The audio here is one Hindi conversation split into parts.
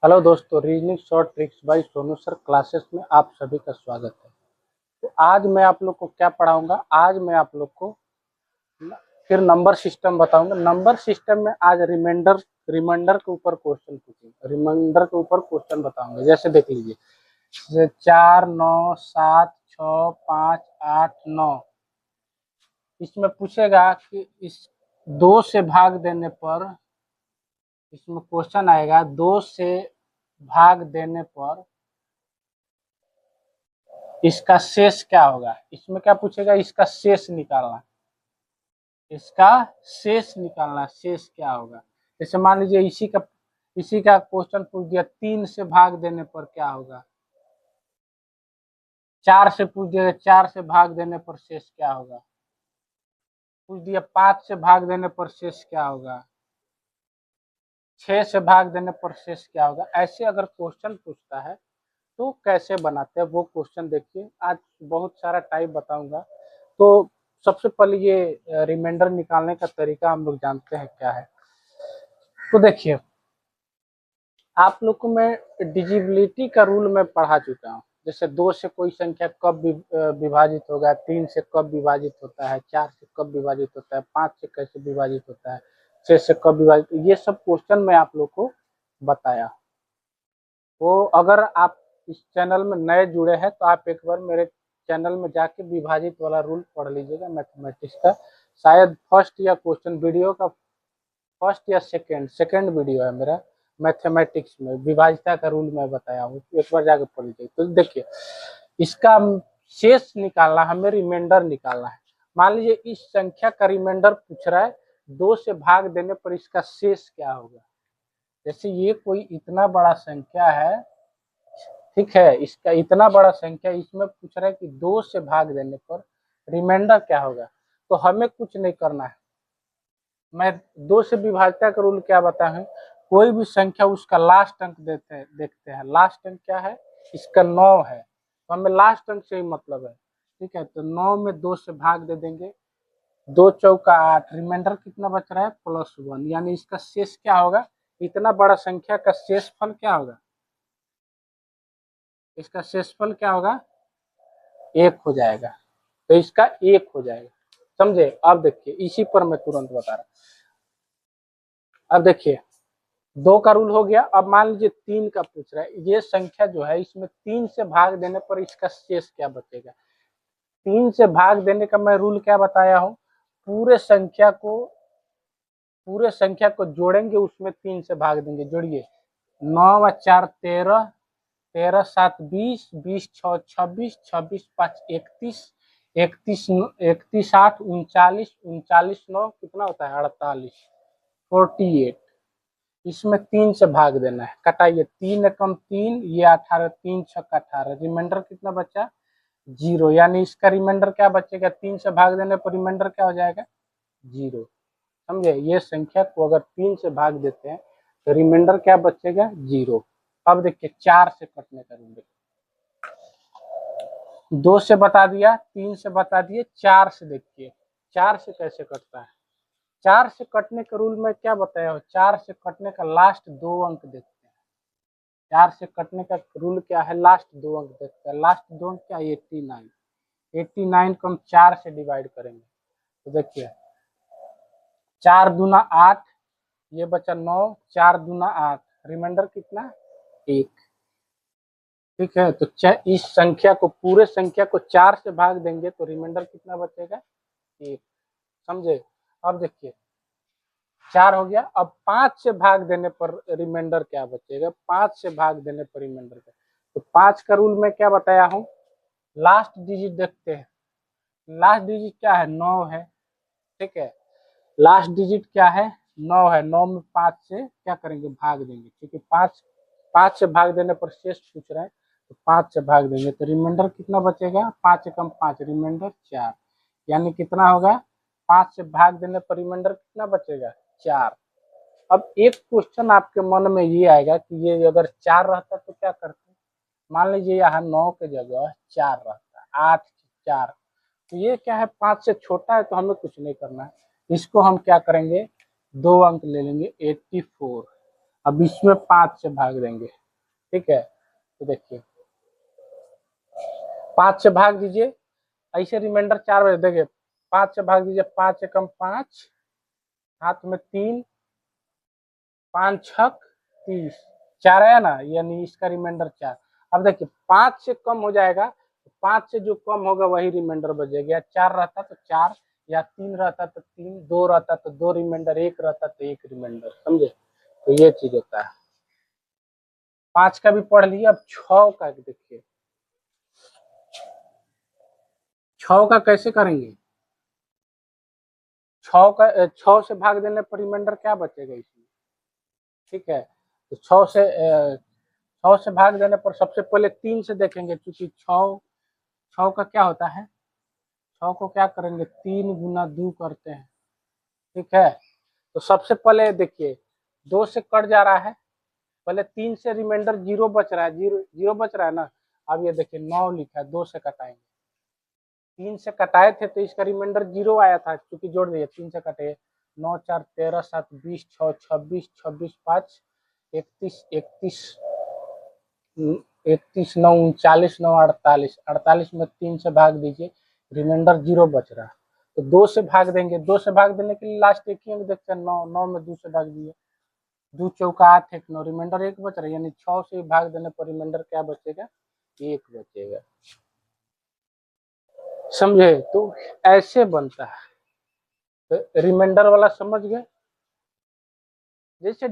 हेलो दोस्तों, reasoning short tricks bye Sonu sir classes में आप सभी का स्वागत है। तो आज मैं आप लोग को क्या पढ़ाऊंगा। आज मैं आप लोग को फिर नंबर सिस्टम बताऊंगा। नंबर सिस्टम में आज रिमाइंडर रिमाइंडर के ऊपर क्वेश्चन पूछूंगा। रिमाइंडर के ऊपर क्वेश्चन बताऊंगा। जैसे देख लीजिए, जैसे 4, 9, 7, 6, 5, 8, 9। इसमें पूछेगा कि इस 2 से भाग देने पर, इसमें क्वेश्चन आएगा 2 से भाग देने पर इसका शेष क्या होगा। इसमें क्या पूछेगा, इसका शेष निकालना। इसका शेष निकालना, शेष क्या होगा। जैसे मान लीजिए इसी का क्वेश्चन पूछ दिया 3 से भाग देने पर क्या होगा। 4 से पूछ दिया 4 से भाग देने पर शेष क्या होगा। पूछ दिया 5 से भाग देने पर शेष क्या होगा। 6 से भाग देने पर शेष क्या होगा। ऐसे अगर क्वेश्चन पूछता है तो कैसे बनाते हैं वो क्वेश्चन देखिए। आज बहुत सारा टाइप बताऊंगा। तो सबसे पहले ये रिमाइंडर निकालने का तरीका हम लोग जानते हैं क्या है। तो देखिए, आप लोग को मैं डिजिबिलिटी का रूल में पढ़ा चुका हूँ। जैसे 2 से कोई संख्या कब विभाजित होगा, 3 से कब विभाजित होता है, 4 से कब विभाजित होता है, 5 से कैसे विभाजित होता है, 6 से कब विभाजित, ये सब क्वेश्चन मैं आप लोग को बताया। तो अगर आप इस चैनल में नए जुड़े हैं तो आप एक बार मेरे चैनल में जाके विभाजित वाला रूल पढ़ लीजिएगा मैथमेटिक्स का। शायद फर्स्ट या क्वेश्चन वीडियो का फर्स्ट या सेकंड वीडियो है मेरा मैथमेटिक्स में, विभाजिता का रूल मैं बताया हूँ। एक बार जाके पढ़ लीजिए। तो देखिए, इसका शेष निकालना, हमें रिमाइंडर निकालना है। मान लीजिए इस संख्या का रिमाइंडर पूछ रहा है 2 से भाग देने पर इसका शेष क्या होगा। जैसे ये कोई इतना बड़ा संख्या है, ठीक है, इसका इतना बड़ा संख्या, इसमें पूछ रहा है कि 2 से भाग देने पर रिमाइंडर क्या होगा। तो हमें कुछ नहीं करना है। मैं 2 से विभाज्यता का रूल क्या बताया हूँ। कोई भी संख्या उसका लास्ट अंक देखते हैं। लास्ट अंक क्या है, इसका 9 है, तो हमें लास्ट अंक से ही मतलब है। ठीक है, तो 9 में 2 से भाग दे देंगे, 2 चौका 8, रिमाइंडर कितना बच रहा है +1, यानी इसका शेष क्या होगा। इतना बड़ा संख्या का शेषफल क्या होगा, इसका शेषफल क्या होगा, 1 हो जाएगा। तो इसका 1 हो जाएगा। समझे। अब देखिए, इसी पर मैं तुरंत बता रहा हूँ। अब देखिए, 2 का रूल हो गया। अब मान लीजिए 3 का पूछ रहा है। ये संख्या जो है, इसमें 3 से भाग देने पर इसका शेष क्या बचेगा। 3 से भाग देने का मैं रूल क्या बताया हूँ, पूरे संख्या को जोड़ेंगे, उसमें 3 से भाग देंगे। जोड़िए, 9 व 4 13, 13 7 20, 20 6 26, 26 5 31, 31 31 8 39, 39 9 कितना होता है 48, 48। इसमें 3 से भाग देना है। कटाइए, 3 एकम 3, ये 18, 3 छक 18, रिमाइंडर कितना बचा 0, यानी इसका रिमाइंडर क्या बचेगा। 3 से भाग देने पर रिमाइंडर क्या हो जाएगा 0। समझे। ये संख्या को अगर 3 से भाग देते हैं तो रिमाइंडर क्या बचेगा 0। अब देखिए 4 से कटने का रूल, 2 से बता दिया, 3 से बता दिए, 4 से देखिए 4 से कैसे कटता है। 4 से कटने का रूल में क्या बताया हो, 4 से कटने का लास्ट 2 अंक देखते हैं। 4 से कटने का रूल क्या है, लास्ट 2 अंक देखते हैं। लास्ट 2 अंक क्या, 89। 89 को हम 4 से डिवाइड करेंगे तो देखिए 4 दूना 8, ये बचा 9, 4 दूना 8, रिमाइंडर कितना 1। ठीक है, तो इस संख्या को, पूरे संख्या को 4 से भाग देंगे तो रिमाइंडर कितना बचेगा 1। समझे। अब देखिए 4 हो गया। अब 5 से भाग देने पर रिमाइंडर क्या बचेगा, 5 से भाग देने पर रिमाइंडर क्या। तो 5 का रूल में क्या बताया हूँ, लास्ट डिजिट देखते हैं। लास्ट डिजिट क्या है 9 है। ठीक है, लास्ट डिजिट क्या है 9 है। 9 में 5 से क्या करेंगे, भाग देंगे, क्योंकि 5 से भाग देने पर शेष पूछ रहे हैं, तो 5 से भाग देंगे तो रिमाइंडर कितना बचेगा, 5 एकम 5, रिमाइंडर 4, यानी कितना होगा 5 से भाग देने पर रिमाइंडर कितना बचेगा 4। अब एक क्वेश्चन आपके मन में ये आएगा कि ये अगर 4 रहता तो क्या करते। मान लीजिए यहाँ 9 के जगह 4 रहता, 8 4, तो ये क्या है 5 से छोटा है, तो हमें कुछ नहीं करना है। इसको हम क्या करेंगे, 2 अंक ले लेंगे 84। अब इसमें 5 से भाग देंगे, ठीक है। तो देखिए 5 से भाग दीजिए, ऐसे रिमाइंडर 4 बजे देखिए 5 से भाग दीजिए, 5 एकम 5, हाथ में 3, 5 छक 30, 4 आया ना, यानी इसका रिमाइंडर 4। अब देखिए 5 से कम हो जाएगा, 5 से जो कम होगा वही रिमाइंडर बचेगा। या 4 रहता तो 4, या 3 रहता तो 3, 2 रहता तो 2 रिमाइंडर, 1 रहता तो 1 रिमाइंडर, समझे। तो ये चीज होता है। 5 का भी पढ़ लिया, अब 6 का देखिए। 6 का कैसे करेंगे? 6 से भाग देने पर रिमाइंडर क्या बचेगा इसमें, ठीक है। तो 6 से भाग देने पर सबसे पहले 3 से देखेंगे, क्योंकि 6 का क्या होता है, 6 को क्या करेंगे, 3 गुना 2 करते हैं, ठीक है। तो सबसे पहले देखिए 2 से कट जा रहा है, पहले 3 से रिमाइंडर 0 बच रहा है, 0 बच रहा है ना। अब ये देखिए 9 लिखा है, 2 से कटाएंगे, 3 से कटाए थे तो इसका रिमाइंडर 0 आया था, क्योंकि जोड़ दिए 3 से कटे, 9 4 13 7 20 6 26 26 5 31 31 31 9 39 9 48, 48 में 3 से भाग दीजिए, रिमाइंडर 0 बच रहा। तो 2 से भाग देंगे, 2 से भाग देने के लिए लास्ट एक ही अंक देखते हैं, 9, 9 में 2 से भाग दिए, 2 चौका 8 1 9, रिमाइंडर 1 बच रहा है, यानी 6 से भाग देने पर रिमाइंडर क्या बचेगा, 1 बचेगा, समझे। तो ऐसे बनता है, तो रिमाइंडर वाला समझ गए। जैसे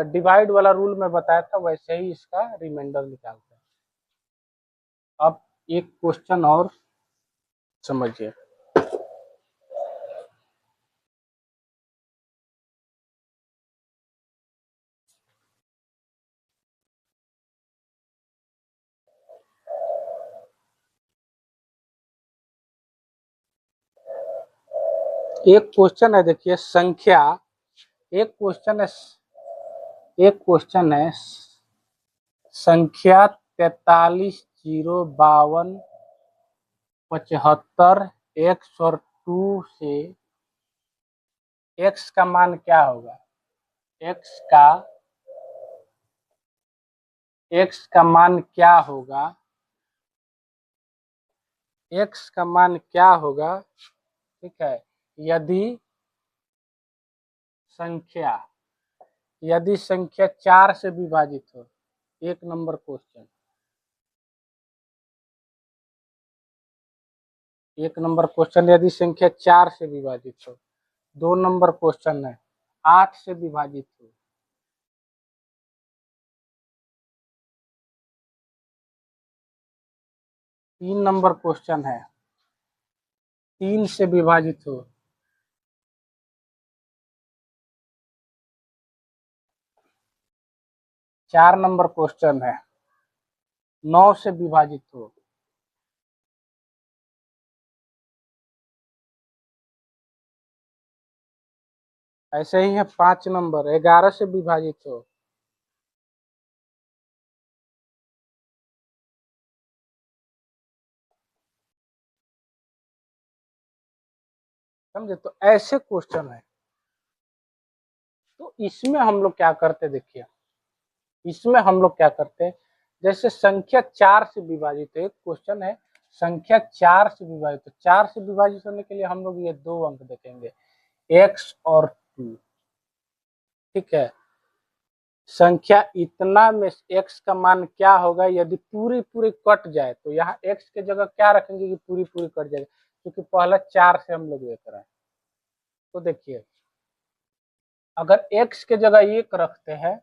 डिवाइड वाला रूल में बताया था, वैसे ही इसका रिमाइंडर निकालते हैं। अब एक क्वेश्चन और समझिए। एक क्वेश्चन है, देखिए संख्या, एक क्वेश्चन है, एक क्वेश्चन है, संख्या 43 0 52 75 एक्स और 2 से एक्स का मान क्या होगा, एक्स का एक्स का मान क्या होगा, एक्स का मान क्या होगा, ठीक है। यदि संख्या यदि संख्या 4 से विभाजित हो, 1 नंबर क्वेश्चन, 1 नंबर क्वेश्चन, यदि संख्या 4 से विभाजित हो। 2 नंबर क्वेश्चन है 8 से विभाजित हो। 3 नंबर क्वेश्चन है 3 से विभाजित हो। 4 नंबर क्वेश्चन है 9 से विभाजित हो। ऐसे ही है 5 नंबर 11 से विभाजित हो। समझे, तो ऐसे क्वेश्चन है। तो इसमें हम लोग क्या करते, देखिए इसमें हम लोग क्या करते हैं, जैसे संख्या 4 से विभाजित है, एक क्वेश्चन है संख्या 4 से विभाजित है, 4 से विभाजित होने के लिए हम लोग ये 2 अंक देखेंगे, x और 2, ठीक है। संख्या इतना में x का मान क्या होगा, यदि पूरी पूरी कट जाए, तो यहाँ x के जगह क्या रखेंगे कि पूरी पूरी कट जाएगी, क्योंकि पहला 4 से हम लोग देख रहे हैं। तो देखिए अगर x के जगह 1 रखते हैं,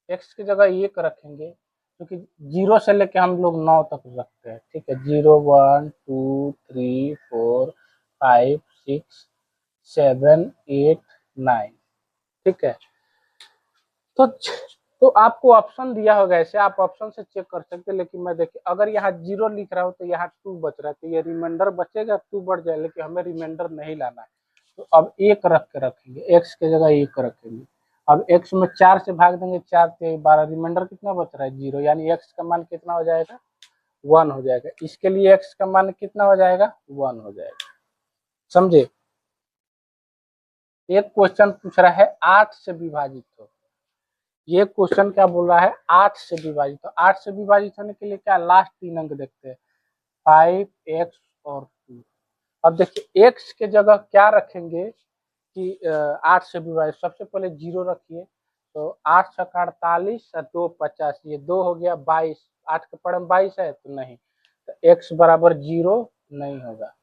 x की जगह 1 रखेंगे, क्योंकि 0 से लेके हम लोग 9 तक रखते हैं, ठीक है। 0 1 2 3 4 5 6 7 8 9, ठीक है। तो आपको ऑप्शन दिया होगा, ऐसे आप ऑप्शन से चेक कर सकते हैं, लेकिन मैं देखिए अगर यहाँ 0 लिख रहा हूँ तो यहाँ 2 बच रहा है, तो ये रिमाइंडर बचेगा, 2 बढ़ जाए, लेकिन हमें रिमाइंडर नहीं लाना है। तो अब 1 रख के रखेंगे, x के जगह 1 रखेंगे। अब x में 4 से भाग देंगे, 4 से 12, रिमाइंडर कितना बच रहा है 0, यानी x का मान कितना हो जाएगा, 1 हो जाएगा। इसके लिए x का मान कितना हो जाएगा, 1 हो जाएगा, समझे। एक क्वेश्चन पूछ रहा है 8 से विभाजित हो, ये क्वेश्चन क्या बोल रहा है, 8 से विभाजित। तो 8 से विभाजित होने के लिए क्या लास्ट 3 अंक देखते हैं, 5x और 2। अब देखिए x के जगह क्या रखेंगे कि 8 से विभाजित, सबसे पहले 0 रखिए। तो 8 छक 48 और 2 50, ये 2 हो गया 22। 8 के पढ़े में 22 है तो नहीं, तो x बराबर 0 नहीं होगा।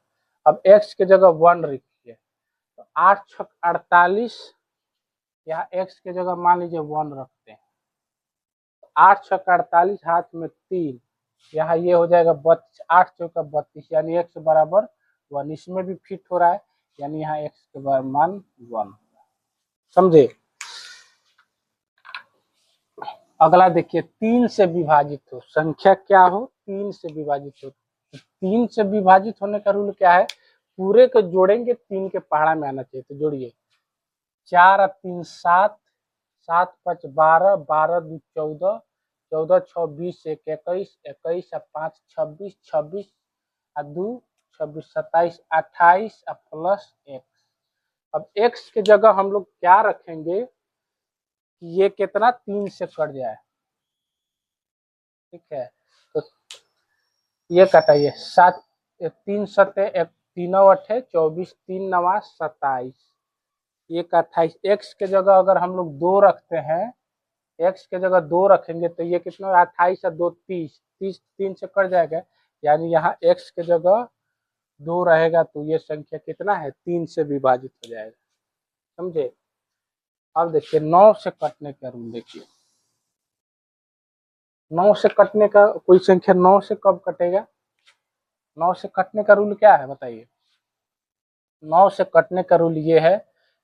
अब x के जगह 1 रखिए, तो 8 छक 48, यहाँ x के जगह मान लीजिए 1 रखते हैं। 8 छक 48, हाथ में 3, यहाँ ये हो जाएगा 32, 8 चौका 32, यानी x बराबर 1। इसमें भी फिट हो रहा है, यानी यहाँ x के बराबर मान 1। समझे। अगला देखिए, 3 से विभाजित हो, संख्या क्या हो, 3 से विभाजित हो। 3 से विभाजित होने का रूल क्या है, पूरे को जोड़ेंगे 3 के पहाड़ा में आना चाहिए। तो जोड़िए, 4 और 3 7, 7 5 12, 12 2 14, 14 6 20, 1 21, 21 और 5 26, 26 और 2 26, 27 28 और प्लस x। अब x के जगह हम लोग क्या रखेंगे कि ये कितना 3 से कट जाए। ठीक है, तो ये कटाइए, 7 3 सते 3 8 24, 3 9 27, 1 28। x के जगह अगर हम लोग 2 रखते हैं, x के जगह 2 रखेंगे तो ये कितना, 28 और 2 30, 30 3 से कट जाएगा, यानी यहाँ x के जगह 2 रहेगा तो ये संख्या कितना है, 3 से विभाजित हो जाएगा। समझे। अब देखिए 9 से कटने का रूल देखिए, 9 से कटने का, कोई संख्या 9 से कब कटेगा, 9 से कटने का रूल क्या है बताइए। 9 से कटने का रूल ये है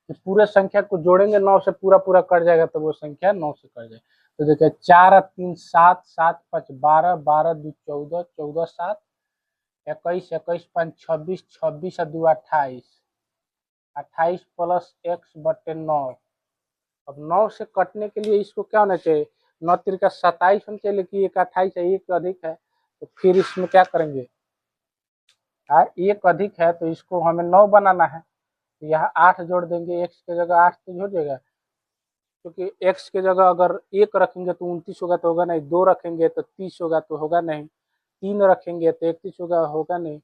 कि पूरे संख्या को जोड़ेंगे 9 से, पूरा पूरा कट जाएगा तो वो संख्या 9 से कट जाएगा। तो देखिए 4 और 3 7, 7 5 12, 12 2 14, 14 7 21, 21 5 26, 26 और 2 28, 28 प्लस x बटे 9। अब 9 से कटने के लिए इसको क्या होना चाहिए, 9 तिरका 27 होना चाहिए, लेकिन एक 28 है, एक अधिक है, तो फिर इसमें क्या करेंगे, एक अधिक है तो इसको हमें 9 बनाना है, तो यहाँ 8 जोड़ देंगे, x के जगह 8 तो जोड़ जाएगा, क्योंकि x के जगह अगर 1 रखेंगे तो 29 होगा तो होगा नहीं, 2 रखेंगे तो 30 होगा तो होगा नहीं, 3 रखेंगे तो 31 होगा नहीं,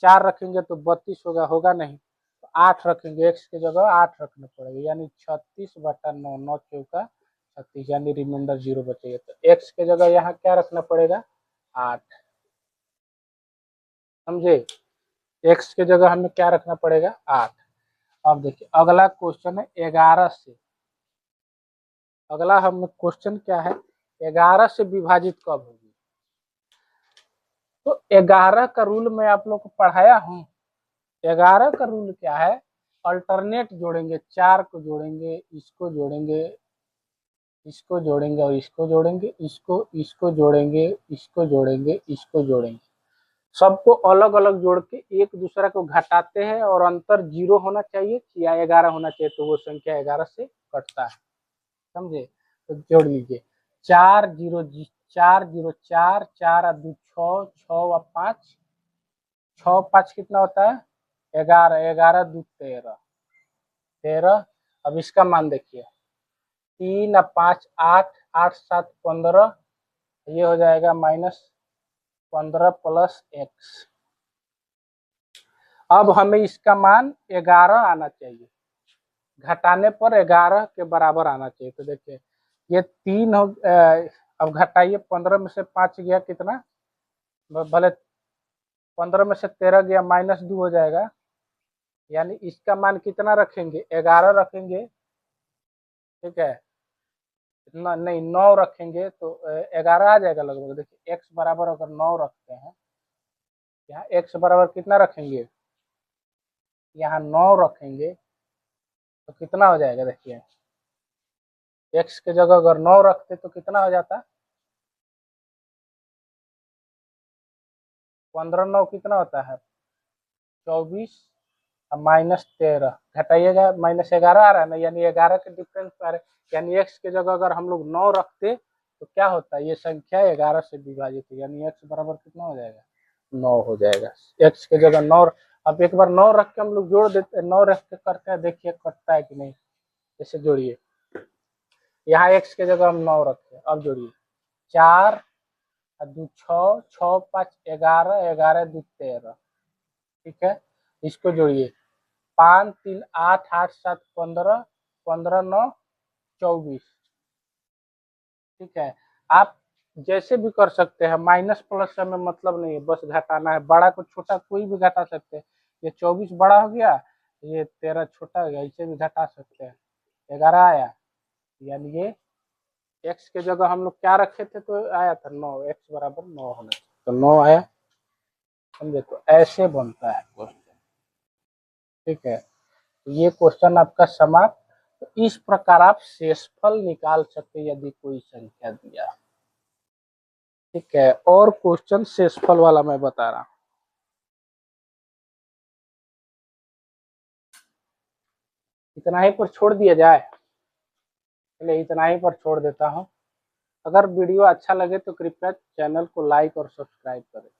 4 रखेंगे तो 32 होगा नहीं, तो 8 रखेंगे, x के जगह 8 रखना पड़ेगा, यानी 36 बटा 9, 9 चौका 36, यानी रिमाइंडर 0 बचेगा। तो x के जगह यहाँ क्या रखना पड़ेगा, 8। समझे, x के जगह हमें क्या रखना पड़ेगा, 8। अब देखिए अगला क्वेश्चन है 11 से। अगला हम क्वेश्चन क्या है, 11 से विभाजित कब होगी। तो 11 का रूल मैं आप लोग को पढ़ाया हूँ। 11 का रूल क्या है, अल्टरनेट जोड़ेंगे, 4 को जोड़ेंगे, इसको जोड़ेंगे, इसको जोड़ेंगे और इसको जोड़ेंगे, इसको जोड़ेंगे, इसको जोड़ेंगे, इसको जोड़ेंगे, सबको अलग अलग जोड़ के एक दूसरे को घटाते हैं और अंतर 0 होना चाहिए या 11 होना चाहिए, तो वो संख्या 11 से कटता है। समझे, तो जोड़ लीजिए, 4 0 4 0 4, 4 और 2 6, 6 और 5, 6 5 कितना होता है, 11, 11 2 13, 13। अब इसका मान देखिए, 3 और 5 8, 8 7 15, ये हो जाएगा -15 प्लस x। अब हमें इसका मान 11 आना चाहिए, घटाने पर 11 के बराबर आना चाहिए। तो देखिए ये 3 हो, अब घटाइए, 15 में से 5 गया कितना, भले 15 में से 13 गया, -2 हो जाएगा, यानी इसका मान कितना रखेंगे, 11 रखेंगे। ठीक है, इतना नहीं, 9 रखेंगे तो 11 आ जाएगा लगभग। देखिए x बराबर अगर 9 रखते हैं, यहाँ x बराबर कितना रखेंगे, यहाँ 9 रखेंगे तो कितना हो जाएगा, देखिए x के जगह अगर 9 रखते तो कितना हो जाता, 15 9 कितना होता है, 24 और -13, घटाइएगा, -11 आ रहा है ना, यानी 11 के डिफरेंस आ रहा है, यानी x के जगह अगर हम लोग 9 रखते तो क्या होता है, ये संख्या 11 से विभाजित है, यानी x बराबर कितना हो जाएगा, 9 हो जाएगा। x के जगह 9, अब एक बार 9 रख के हम लोग जोड़ देते, 9 रख के करते हैं, देखिए कटता है कि नहीं। जैसे जोड़िए, यहाँ x के जगह हम 9 रखे। अब जोड़िए 4 2 6, 6 5 11, 11 2 13। ठीक है, इसको जोड़िए 5 3 8, 8 7 15, 15 9 24। ठीक है, आप जैसे भी कर सकते हैं, माइनस प्लस से हमें मतलब नहीं है, बस घटाना है। बड़ा को छोटा कोई भी घटा सकते हैं। ये 24 बड़ा हो गया, ये 13 छोटा हो गया, इसे भी घटा सकते हैं। 11 आया, यानी ये x के जगह हम लोग क्या रखे थे तो आया था 9, x बराबर 9 होना चाहिए, तो 9 आया। समझे, तो ऐसे बनता है क्वेश्चन। ठीक है, तो ये क्वेश्चन आपका समाप्त। तो इस प्रकार आप शेषफल निकाल सकते हैं यदि कोई संख्या दिया। ठीक है, और क्वेश्चन शेषफल वाला मैं बता रहा हूँ। इतना ही पर छोड़ दिया जाए, चलिए इतना ही पर छोड़ देता हूँ। अगर वीडियो अच्छा लगे तो कृपया चैनल को लाइक और सब्सक्राइब करें।